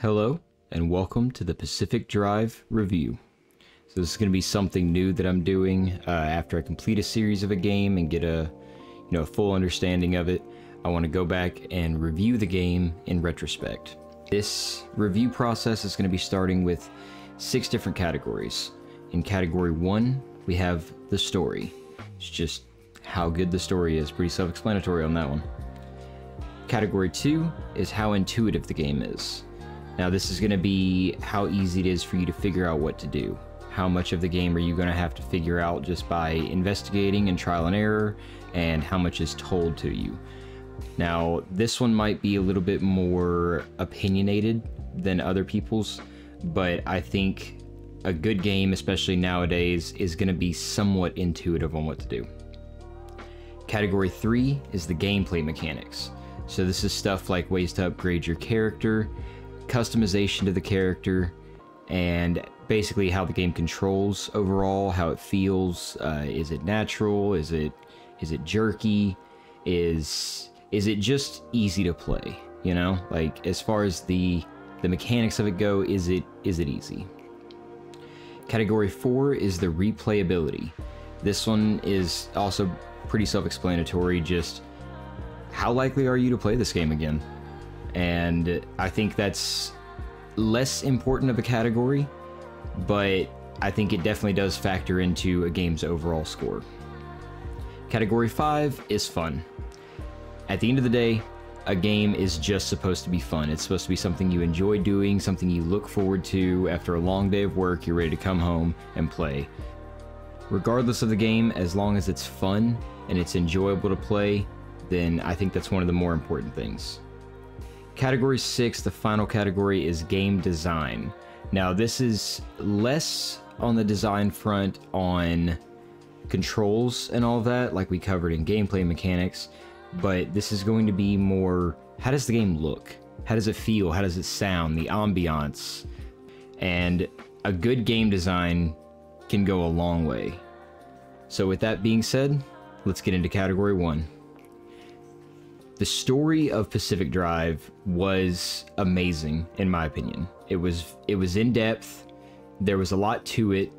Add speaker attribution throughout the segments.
Speaker 1: Hello, and welcome to the Pacific Drive review. So this is going to be something new that I'm doing after I complete a series of a game and get a full understanding of it. I want to go back and review the game in retrospect. This review process is going to be starting with 6 different categories. In category 1, we have the story. It's just how good the story is. Pretty self-explanatory on that one. Category 2 is how intuitive the game is. Now this is going to be how easy it is for you to figure out what to do. How much of the game are you going to have to figure out just by investigating and trial and error, and how much is told to you. Now this one might be a little bit more opinionated than other people's, but I think a good game, especially nowadays, is going to be somewhat intuitive on what to do. Category 3 is the gameplay mechanics. So this is stuff like ways to upgrade your character, customization to the character, and basically how the game controls overall, how it feels. Is it natural? Is it jerky? Is it just easy to play? You know, like as far as the mechanics of it go, is it easy? Category 4 is the replayability. This one is also pretty self-explanatory. Just how likely are you to play this game again? And I think that's less important of a category, but I think it definitely does factor into a game's overall score. Category 5 is fun. At the end of the day, a game is just supposed to be fun. It's supposed to be something you enjoy doing, something you look forward to after a long day of work. You're ready to come home and play. Regardless of the game, as long as it's fun and it's enjoyable to play, then I think that's one of the more important things. Category 6, the final category, is game design. Now this is less on the design front on controls and all of that, like we covered in gameplay mechanics, but this is going to be more, how does the game look? How does it feel? How does it sound? The ambiance. And a good game design can go a long way. So with that being said, let's get into category 1. The story of Pacific Drive was amazing, in my opinion. It was in depth. There was a lot to it.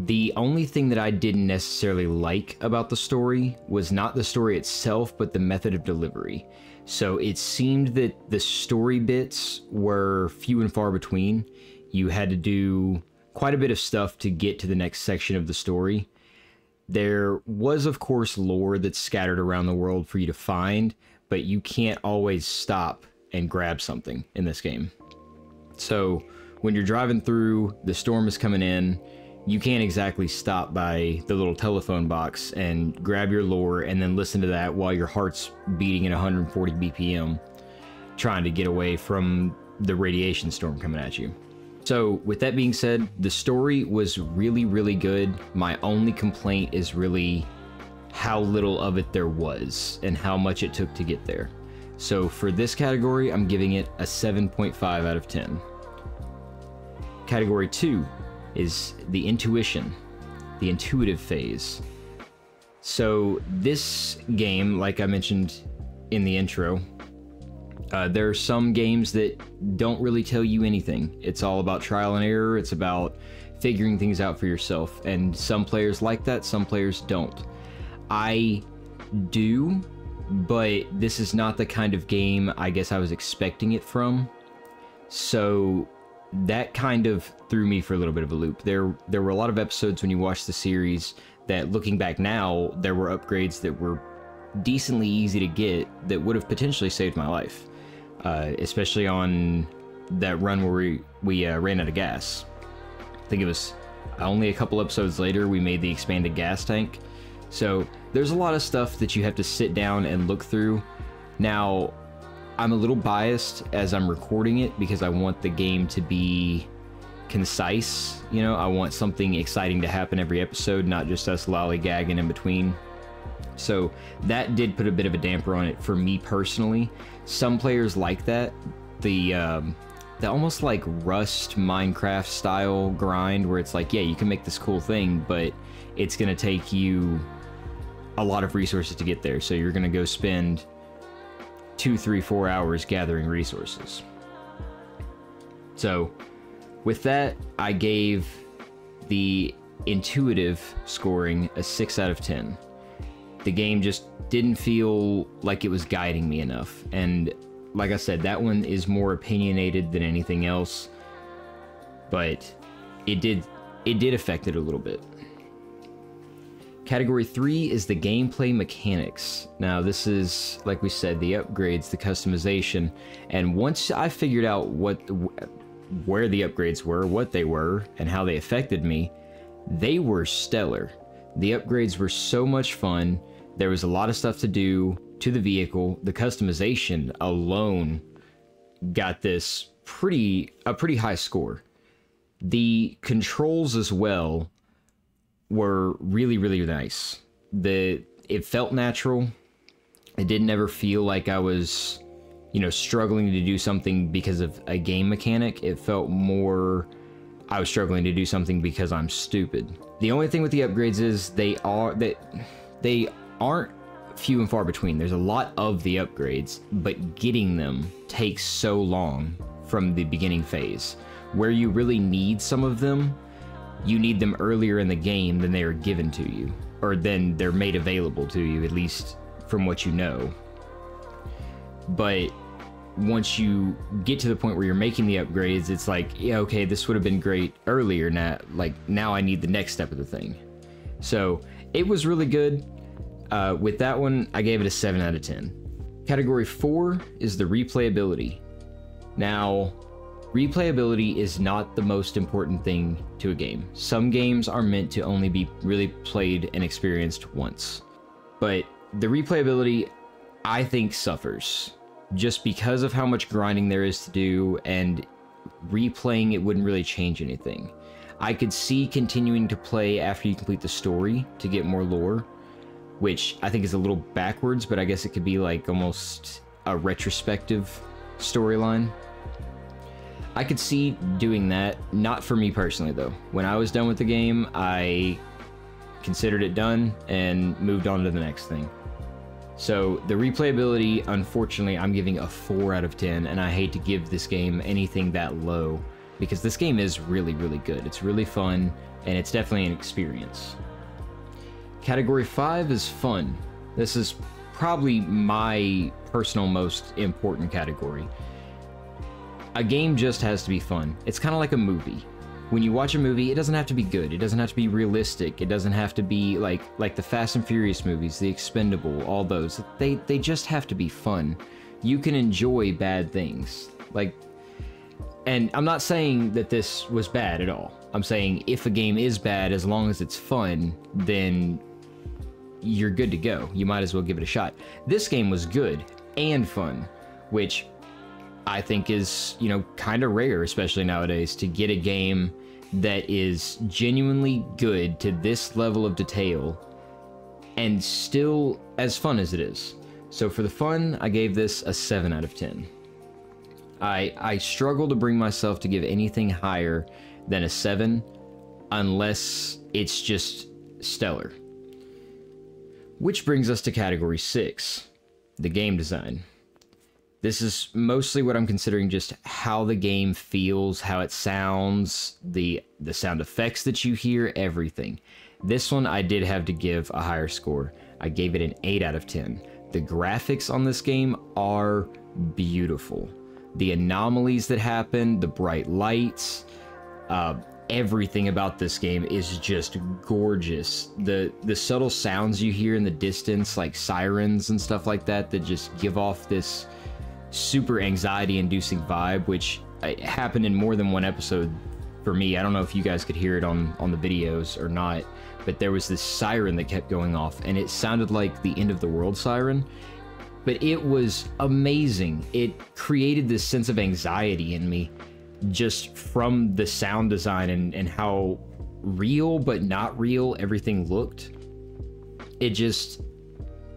Speaker 1: The only thing that I didn't necessarily like about the story was not the story itself, but the method of delivery. So it seemed that the story bits were few and far between. You had to do quite a bit of stuff to get to the next section of the story. There was, of course, lore that's scattered around the world for you to find, but you can't always stop and grab something in this game. So when you're driving through, the storm is coming in, you can't exactly stop by the little telephone box and grab your lore and then listen to that while your heart's beating at 140 BPM, trying to get away from the radiation storm coming at you. So with that being said, the story was really, really good. My only complaint is really how little of it there was and how much it took to get there. So for this category, I'm giving it a 7.5 out of 10. Category 2 is the intuition, the intuitive phase. So this game, like I mentioned in the intro, there are some games that don't really tell you anything. It's all about trial and error. It's about figuring things out for yourself. And some players like that, some players don't. I do, but this is not the kind of game I guess I was expecting it from. So that kind of threw me for a little bit of a loop. There were a lot of episodes when you watch the series that, looking back now, there were upgrades that were decently easy to get that would have potentially saved my life. Especially on that run where we ran out of gas. I think it was only a couple episodes later we made the expanded gas tank. So there's a lot of stuff that you have to sit down and look through. Now, I'm a little biased as I'm recording it because I want the game to be concise. You know, I want something exciting to happen every episode, not just us lollygagging in between. So that did put a bit of a damper on it for me personally. Some players like that. The almost like Rust Minecraft style grind where it's like, yeah, you can make this cool thing, but it's gonna take you a lot of resources to get there. So you're gonna go spend 2, 3, 4 hours gathering resources. So with that, I gave the intuitive scoring a 6 out of 10. The game just didn't feel like it was guiding me enough. And like I said, that one is more opinionated than anything else, but it did affect it a little bit. Category 3 is the gameplay mechanics. Now this is, like we said, the upgrades, the customization, and once I figured out where the upgrades were, what they were, and how they affected me, they were stellar. The upgrades were so much fun. There was a lot of stuff to do to the vehicle. The customization alone got this a pretty high score. The controls as well were really, really nice. It felt natural. It didn't ever feel like I was, you know, struggling to do something because of a game mechanic. It felt more I was struggling to do something because I'm stupid. The only thing with the upgrades is they aren't few and far between. There's a lot of the upgrades, but getting them takes so long from the beginning phase. Where you really need some of them, you need them earlier in the game than they are given to you, or then they're made available to you, at least from what you know. But once you get to the point where you're making the upgrades, it's like, yeah, okay, this would have been great earlier. Now I need the next step of the thing. So it was really good. With that one, I gave it a 7 out of 10. Category 4 is the replayability. Now, replayability is not the most important thing to a game. Some games are meant to only be really played and experienced once. But the replayability, I think, suffers. Just because of how much grinding there is to do, and replaying it wouldn't really change anything. I could see continuing to play after you complete the story to get more lore, which I think is a little backwards, but I guess it could be like almost a retrospective storyline. I could see doing that, not for me personally though. When I was done with the game, I considered it done and moved on to the next thing. So the replayability, unfortunately, I'm giving a 4 out of 10, and I hate to give this game anything that low, because this game is really, really good. It's really fun, and it's definitely an experience. Category 5 is fun. This is probably my personal most important category. A game just has to be fun. It's kind of like a movie. When you watch a movie, it doesn't have to be good. It doesn't have to be realistic. It doesn't have to be like the Fast and Furious movies, the Expendable, all those. They just have to be fun. You can enjoy bad things. And I'm not saying that this was bad at all. I'm saying if a game is bad, as long as it's fun, then you're good to go. You might as well give it a shot. This game was good and fun, which I think is, you know, kind of rare, especially nowadays, to get a game that is genuinely good to this level of detail and still as fun as it is. So for the fun, I gave this a 7 out of 10. I struggle to bring myself to give anything higher than a 7 unless it's just stellar. Which brings us to category 6, the game design. This is mostly what I'm considering, just how the game feels, how it sounds, the sound effects that you hear, everything. This one I did have to give a higher score. I gave it an 8 out of 10. The graphics on this game are beautiful. The anomalies that happen, the bright lights, everything about this game is just gorgeous. The subtle sounds you hear in the distance, like sirens and stuff like that, that just give off this super anxiety-inducing vibe, which happened in more than one episode for me. I don't know if you guys could hear it on the videos or not, but there was this siren that kept going off, and it sounded like the end of the world siren, but it was amazing. It created this sense of anxiety in me just from the sound design and how real but not real everything looked.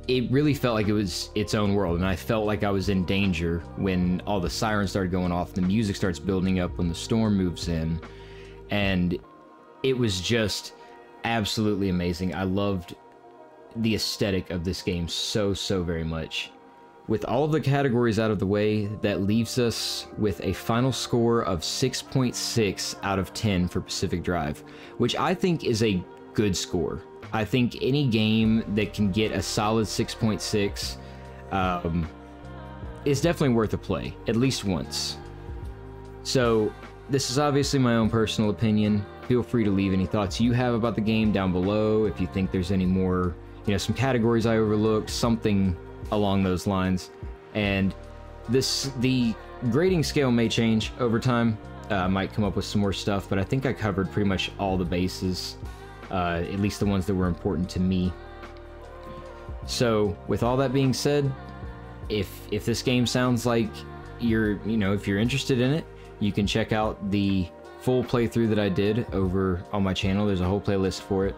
Speaker 1: It really felt like it was its own world, and I felt like I was in danger when all the sirens started going off, the music starts building up when the storm moves in, and it was just absolutely amazing. I loved the aesthetic of this game so very much. with all of the categories out of the way, that leaves us with a final score of 6.6 out of 10 for Pacific Drive, which I think is a good score. I think any game that can get a solid 6.6 is definitely worth a play, at least once. So this is obviously my own personal opinion. Feel free to leave any thoughts you have about the game down below. If you think there's any more, some categories I overlooked, something along those lines. And the grading scale may change over time. I might come up with some more stuff, but I think I covered pretty much all the bases, at least the ones that were important to me. So with all that being said, if this game sounds like if you're interested in it, you can check out the full playthrough that I did over on my channel. There's a whole playlist for it.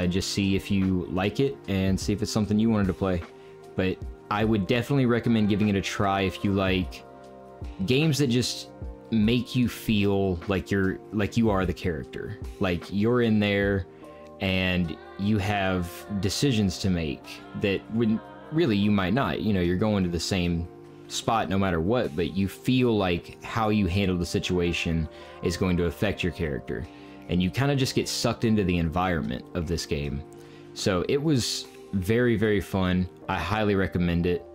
Speaker 1: Just see if you like it and see if it's something you wanted to play. But I would definitely recommend giving it a try if you like games that just make you feel like you are the character. Like you're in there and you have decisions to make that would really you might not. You're going to the same spot no matter what, but you feel like how you handle the situation is going to affect your character, and you kind of just get sucked into the environment of this game. So it was very, very fun. I highly recommend it,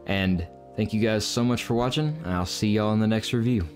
Speaker 1: and thank you guys so much for watching. I'll see y'all in the next review.